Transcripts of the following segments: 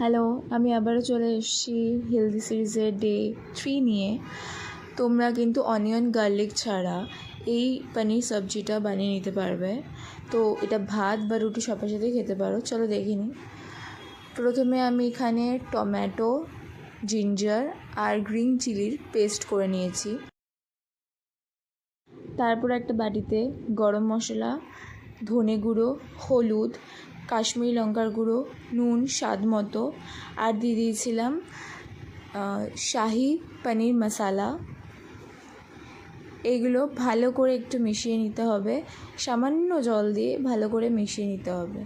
Hello, আমি আবারও চলে এসেছি হেলদি সিরিজের ডে 3 নিয়ে। তোমরা কিন্তু অনিয়ন গার্লিক ছাড়া এই পনির সবজিটা বানিয়ে নিতে পারবে। তো এটা ভাত বা রুটি সবার সাথেই খেতে পারো। চলো দেখে নিই। প্রথমে আমি এখানে টমেটো, জিঞ্জার আর গ্রিন চিলির পেস্ট করে নিয়েছি। তারপর একটা বাটিতে গরম মশলা, ধনে গুঁড়ো, হলুদ, কাশ্মীরি লঙ্কার গুঁড়ো, নুন স্বাদ মতো আর দিয়ে দিয়েছিলাম শাহি পনির মশলা। এগুলো ভালো করে একটু মিশিয়ে নিতে হবে, সামান্য জল দিয়ে ভালো করে মিশিয়ে নিতে হবে।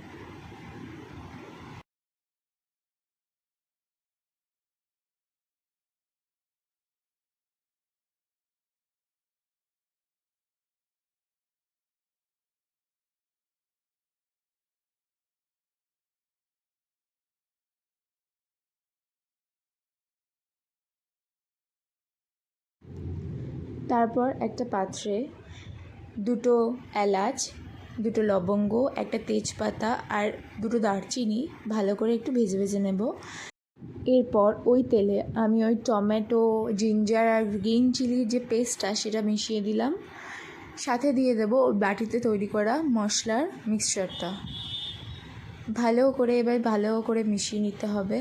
তারপর একটা পাত্রে দুটো এলাচ, দুটো লবঙ্গ, একটা তেজপাতা আর দুটো দারচিনি ভালো করে একটু ভেজে নেব। এরপর ওই তেলে আমি ওই টমেটো, জিঞ্জার আর গ্রিন চিলির যে পেস্টটা সেটা মিশিয়ে দিলাম। সাথে দিয়ে দেবো ওই বাটিতে তৈরি করা মশলার মিক্সচারটা। ভালো করে মিশিয়ে নিতে হবে।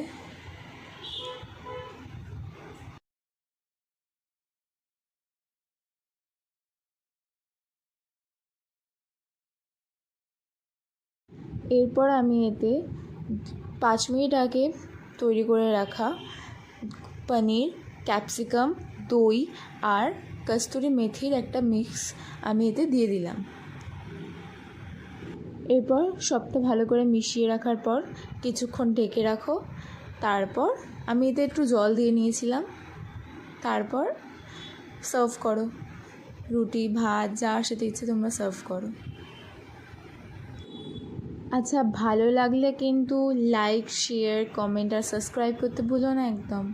এরপর আমি এতে 5 মিনিট আগে তৈরি করে রাখা পনির, ক্যাপসিকাম, দই আর কস্তুরি মেথির একটা মিক্স আমি এতে দিয়ে দিলাম। এরপর সবটা ভালো করে মিশিয়ে রাখার পর কিছুক্ষণ ঢেকে রাখো। তারপর আমি এতে একটু জল দিয়ে নিয়েছিলাম। তারপর সার্ভ করো। রুটি, ভাত যার সাথে ইচ্ছে তোমরা সার্ভ করো। আচ্ছা, ভালো লাগলে কিন্তু লাইক, শেয়ার, কমেন্ট আর সাবস্ক্রাইব করতে ভুলো না একদম।